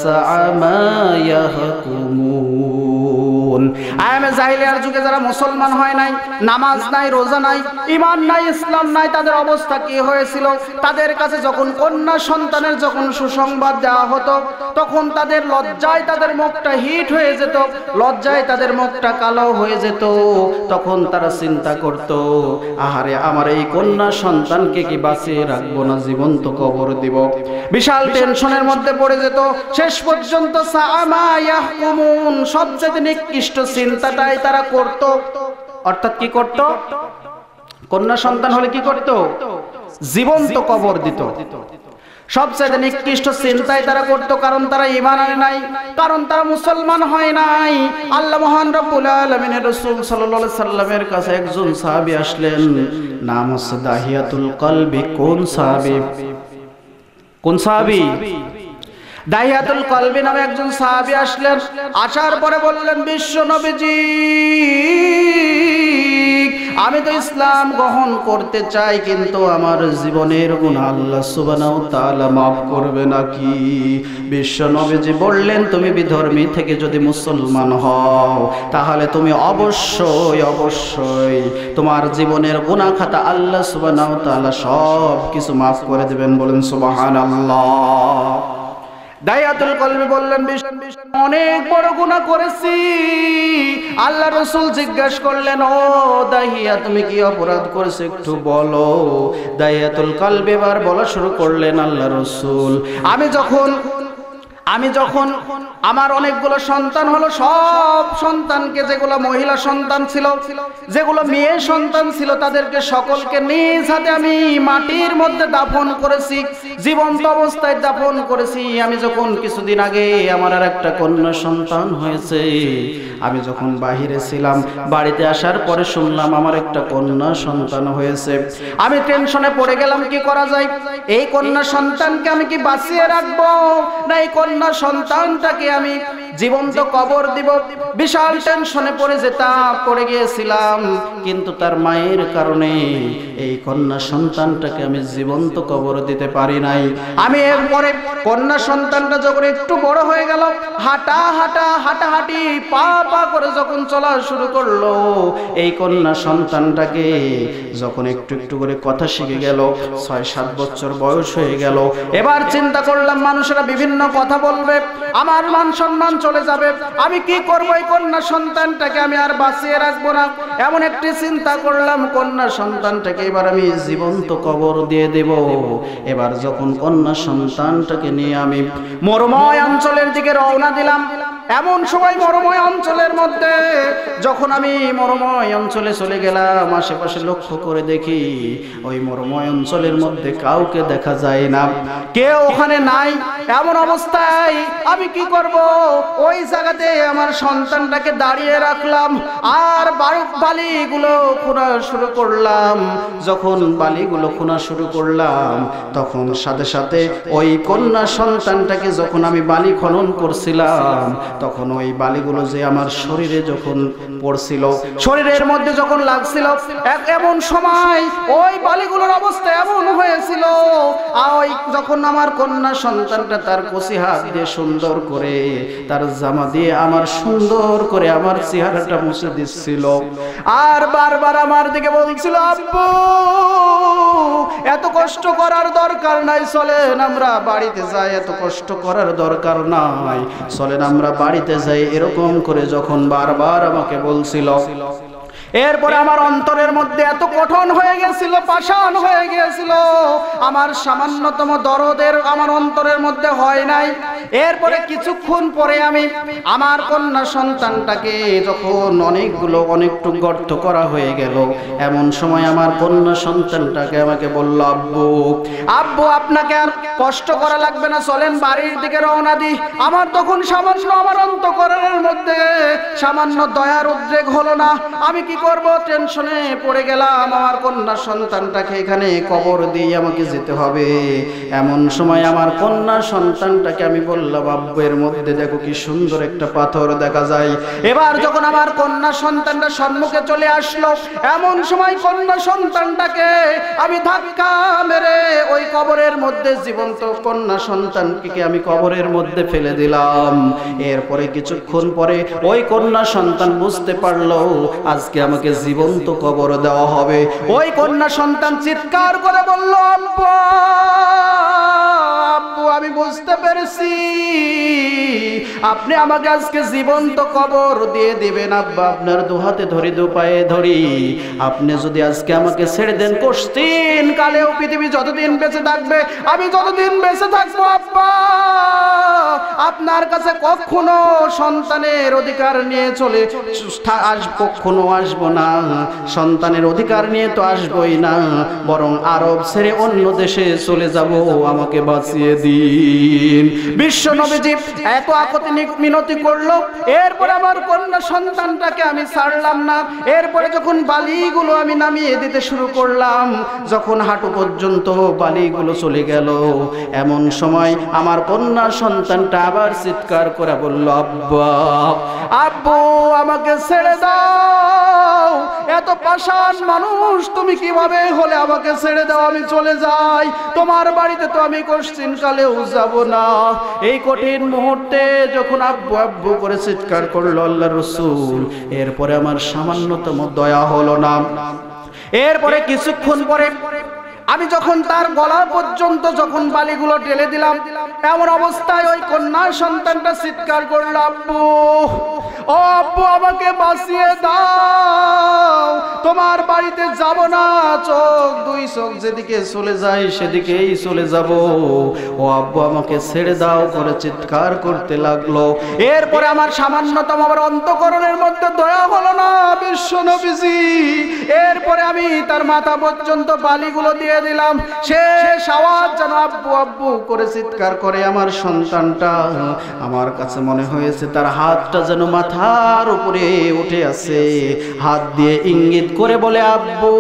S1: সাআ মা ইয়াহকুমুন। আয়ামে জাহিলিয়ার যুগে যারা মুসলমান হয় নাই, নামাজ নাই, রোজা নাই, ঈমান নাই, ইসলাম নাই, তাদের অবস্থা কি হয়েছিল? তাদের কাছে যখন কন্যা সন্তানের যখন সুসংবাদ দেওয়া হতো, তখন তাদের লজ্জায় তাদের মুখটা হিট হয়ে যেত, লজ্জায় তাদের মুখটা কালো হয়ে যেত। তখন তারা চিন্তা করত, আহারে আমার এই কন্যা সন্তানকে কি বাঁচিয়ে রাখবো না জীবন্ত কবর দিব? বিশাল টেনশনের মধ্যে পড়ে যেত। শেষ পর্যন্ত সাআমা ইয়াহকুমুন, সবচেয়ে নিকৃষ্ট চিন্তাটাই তারা করত। অর্থাৎ কি করত? কন্যা সন্তান হলে কি করত? জীবন্ত কবর দিত। সবচেয়ে নিকৃষ্ট চিন্তাই তারা করত, কারণ তারা ঈমান আনে নাই, কারণ তারা মুসলমান হয় নাই। আল্লাহ মহান রব্বুল আলামিনের রাসূল সাল্লাল্লাহু আলাইহি সাল্লামের কাছে একজন সাহাবী আসলেন, নাম হচ্ছে দাহিয়াতুল কলবি। কোন সাহাবী? কোন সাহাবী? দাহিয়াতুল কলবি নামে একজন সাহাবী আসলেন। আসার পরে বললেন, বিশ্ব নবীজি, আমি তো ইসলাম গ্রহণ করতে চাই, কিন্তু আমার জীবনের গুনাহ আল্লাহ সুবহানাহু ওয়া তাআলা মাফ করবে নাকি? বিশ্ব নবীজি বললেন, তুমি বিধর্মী থেকে যদি মুসলমান হও, তাহলে তুমি অবশ্যই অবশ্যই তোমার জীবনের গুনাহ খাতা আল্লাহ সুবহানাহু ওয়া তাআলা সব কিছু মাফ করে দেবেন। বলেন সুবহানাল্লাহ। দাহিয়াতুল কলবি বললেন, অনেক বড় গুনাহ করেছি। আল্লাহ রাসূল জিজ্ঞাসা করলেন, ও দাহিয়া, তুমি কি অপরাধ করেছো একটু বলো। দাহিয়াতুল কলবি এবার বলা শুরু করলেন, আল্লাহ রাসূল, আমি যখন আমার অনেকগুলো সন্তান হলো, সব সন্তানকে, যেগুলো মহিলা সন্তান ছিল, যেগুলো মেয়ে সন্তান ছিল, তাদেরকে সকলকে নিজ হাতে আমি মাটির মধ্যে দাফন করেছি, জীবন্ত অবস্থায় দাফন করেছি। আমি যখন কিছুদিন আগে আমার আর একটা কন্যা সন্তান হয়েছে, আমি যখন বাহিরে ছিলাম, বাড়িতে আসার পরে শুনলাম আমার একটা কন্যা সন্তান হয়েছে। আমি টেনশনে পড়ে গেলাম, কি করা যায়? এই কন্যা সন্তানকে আমি কি বাঁচিয়ে রাখবো, না এই কন্যা সন্তানটাকে আমি জীবন্ত কবর দিব? বিশাল টেনশনে পড়ে গিয়েছিলাম। কিন্তু তার মায়ের কারণে এই কন্যা সন্তানটাকে আমি জীবন্ত কবর দিতে পারি নাই। আমি এরপরে কন্যা সন্তানটা যখন একটু বড় হয়ে গেল, হাঁটাহাঁটি পা করে যখন চলা শুরু করলো, এই কন্যা সন্তানটাকে যখন একটু একটু করে কথা শিখে গেল, 6-7 বছর বয়স হয়ে গেল, এবার চিন্তা করলাম মানুষেরা বিভিন্ন কথা বলবে, আমার মান সম্মান চলে যাবে, আমি কি করব? এই কন্যা সন্তানটাকে আমি আর বাঁচিয়ে রাখবো না। এমন একটি চিন্তা করলাম, কন্যা সন্তানটাকে এবার আমি জীবন্ত কবর দিয়ে দেব। এবার যখন কন্যা সন্তানটাকে নিয়ে আমি মরুময় অঞ্চলের দিকে রওনা দিলাম, এমন সময় মরুময় অঞ্চলের মধ্যে যখন আমি মরুময় অঞ্চলে চলে গেলাম, আশেপাশে লক্ষ্য করে দেখি ওই মরুময় অঞ্চলের মধ্যে কাউকে দেখা যায় না, কেউ ওখানে নাই। এমন অবস্থায় আমি কি করব? ওই জায়গাতে আমার সন্তানটাকে দাঁড়িয়ে রাখলাম আর বালিগুলো খোঁড়া শুরু করলাম। যখন বালিগুলো খোঁড়া শুরু করলাম, তখন সাথে সাথে ওই কন্যা সন্তানটাকে যখন আমি বালি খনন করছিলাম, তখন ওই বালিগুলো যে আমার শরীরে যখন পড়ছিল, শরীরের মধ্যে যখন লাগছিল, এমন সময় ওই বালিগুলোর অবস্থা এমন হয়েছিল, ওই যখন আমার কন্যা সন্তানটা তার কচি হাত দিয়ে সুন্দর করে তার জামা দিয়ে আমার সুন্দর করে আমার চেহারাটা মুছে দিচ্ছিল, আর বারবার আমার দিকে বলছিল, আব্বু এত কষ্ট করার দরকার নাই, চলেন আমরা বাড়িতে যাই, এত কষ্ট করার দরকার নাই, চলেন আমরা বাড়িতে যাই, এরকম করে যখন বারবার আমাকে বলছিল, এরপরে আমার অন্তরের মধ্যে এত কঠোর হয়ে গেছিল, পাষাণ হয়ে গিয়েছিল, আমার সামান্যতম দরদের আমার অন্তরের মধ্যে হয় নাই। এরপরে কিছুক্ষণ পরে আমি আমার কন্যা সন্তানটাকে যখন অনেকটু গর্ত করা হয়ে গেল, এমন সময় আমার কন্যা সন্তানটাকে আমাকে বলল, আব্বু আপনাকে আর কষ্ট করা লাগবে না, চলেন বাড়ির দিকে রওনা দিই। আমার তখন আমার অন্তঃকরণের মধ্যে সামান্য দয়ার উদ্রেক হলো না। আমি কি করব? টেনশনে পড়ে গেলাম, আমার কন্যা সন্তানটাকে এখানে কবর দিয়ে আমাকে যেতে হবে। এমন সময় আমার কন্যা সন্তানটাকে আমি বললাম, আব্বু এর মধ্যে দেখো কি সুন্দর একটা পাথর দেখা যায়। এবার যখন আমার কন্যা সন্তানটা সম্মুখে চলে আসলো, এমন সময় কন্যা সন্তানটাকে আমি ধাক্কা মেরে ওই কবরের মধ্যে, জীবন্ত কন্যা সন্তানকে আমি কবরের মধ্যে ফেলে দিলাম। এরপরে কিছুক্ষণ পরে ওই কন্যা সন্তান বুঝতে পারলো আজকে আমাকে জীবন্ত কবর দেওয়া হবে। ওই কন্যা সন্তান চিৎকার করে বলল, আব্বু আব্বু আমি বুঝতে পেরেছি আপনি আমাকে আজকে জীবন্ত কবর দিয়ে দিবেন। আব্বা আপনার দু হাতে ধরি, দু পায়ে ধরি, আপনি যদি আজকে আমাকে ছেড়ে দেন, কোশ্চিন কালেও পৃথিবী যতদিন বেঁচে থাকবে, আমি যতদিন বেঁচে থাকবো আব্বা আপনার কাছে কখনো সন্তানের অধিকার নিয়ে চলে কখনো আসবো না। সন্তানের অধিকার নিয়ে তো আসবোই না, বরং আরব ছেড়ে অন্য দেশে চলে যাব, আমাকে বাঁচিয়ে দিন। বিশ্ব নবীজি এত আকুতি মিনতি করলো। এরপরে আমার কন্যা সন্তানটাকে আমি ছাড়লাম না। এরপরে যখন বালিগুলো আমি নামিয়ে দিতে শুরু করলাম, যখন হাঁটু পর্যন্ত বালিগুলো চলে গেল, এমন সময় আমার কন্যা সন্তানটা আবার চিৎকার করে বলল, আব্বা আব্বু আমাকে ছেড়ে দাও, এত পাষাণ মানুষ তুমি কিভাবে হলে, আমাকে ছেড়ে দাও, আমি চলে যাই, তোমার বাড়িতে তো আমি কোশ্চিন কালেও যাব না। এই কঠিন মুহূর্তে যখন আব্বু আব্বু করে চিৎকার করলো আল্লাহর রাসূল, এরপরে আমার সামান্যতম দয়া হলো না। এরপরে কিছুক্ষণ পরে আমি যখন তার গলা পর্যন্ত যখন বালিগুলো ঢেলে দিলাম, এমন অবস্থায় ওই কন্যা সন্তানটা চিৎকার করলো, আব্বু ও আব্বু আমাকে বাঁচিয়ে দাও, তোমার বাড়িতে যাব না, চোখ দুই চোখ যেদিকে চলে যায় সেদিকেই চলে যাব, ও আব্বু আমাকে ছেড়ে দাও করে চিৎকার করতে লাগলো। এরপরে আমার সামান্যতম আমার অন্তঃকরণের মধ্যে দয়া হলো না বিশ্ব নবীজি। এরপরে আমি তার মাথা পর্যন্ত বালিগুলো দিয়ে দিলাম। শেষ আওয়াজ যেন আব্বু আব্বু করে চিৎকার করে আমার সন্তানটা, আমার কাছে মনে হয়েছে তার হাতটা যেন মাথার উপরে উঠে আছে, হাত দিয়ে ইঙ্গিত করে বলে, আব্বু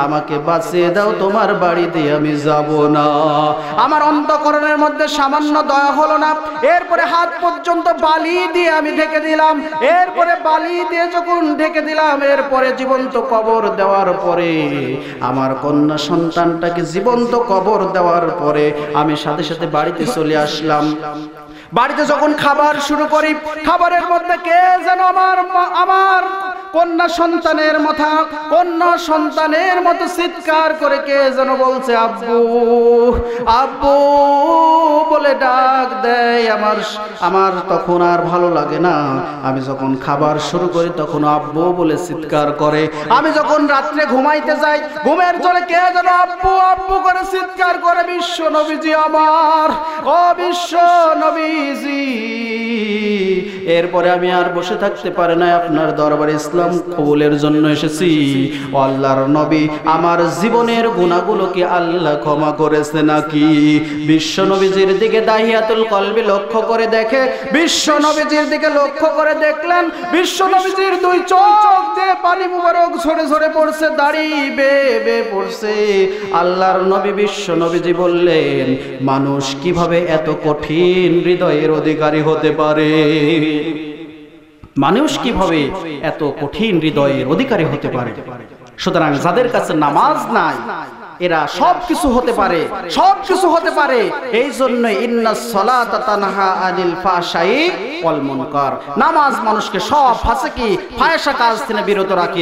S1: আমাকে বাঁচিয়ে দাও, তোমার বাড়িতে আমি যাব না। আমার অন্তঃকরণের মধ্যে সামান্য দয়া হলো না। এরপরে হাত পর্যন্ত বালি দিয়ে আমি ঢেকে দিলাম। এরপরে বালি দিয়ে যখন ঢেকে দিলাম, এরপরে জীবন্ত কবর দেওয়ার পরে, আমার কন্যা সন্তানটাকে জীবন্ত কবর দেওয়ার পরে আমি সাথে সাথে বাড়িতে চলে আসলাম। বাড়িতে যখন খাবার শুরু করি, খাবারের মধ্যে কে যেন আমার কন্যা সন্তানের মতো চিৎকার করে কে যেন বলছে, আব্বু আব্বু বলে ডাক দেয়। আমার তখন আর ভালো লাগে না। আমি যখন খাবার শুরু করি তখন আব্বু বলে চিৎকার করে। আমি যখন রাত্রে ঘুমাইতে যাই, ঘুমের জলে কে যেন আব্বু আব্বু করে চিৎকার করে। বিশ্ব নবীজি আমার, ও বিশ্ব নবীজি। এরপরে আমি আর বসে থাকতে পারি না, আপনার দরবারে ইসলাম কবুলের জন্য এসেছি। আল্লাহর নবী আমার জীবনের গুনাহগুলোকে আল্লাহ ক্ষমা করেছে নাকি? বিশ্ব নবীজির দিকে দাহিয়াতুল কলবি লক্ষ্য করে দেখে, বিশ্ব নবীজির দিকে লক্ষ্য করে দেখলেন বিশ্ব নবীজির দুই চোখ দিয়ে পানি মুবারক ঝরে ঝরে পড়ছে, দাড়ি বেয়ে বেয়ে পড়ছে। আল্লাহর নবী বিশ্ব নবীজি বললেন, মানুষ কিভাবে এত কঠিন হৃদয়ের অধিকারী হতে পারে? মানুষ কিভাবে এত কঠিন হৃদয়ের অধিকারী হতে পারে? সুতরাং যাদের কাছে নামাজ নাই, এরা সবকিছু হতে পারে, সবকিছু হতে পারে। এই জন্য ইন্নাস সালাতা তানহা আনিল ফাহশাই ওয়াল মুনকার, নামাজ মানুষকে সব ফাসিকি ফাহিশা কাজ থেকে বিরত রাখে।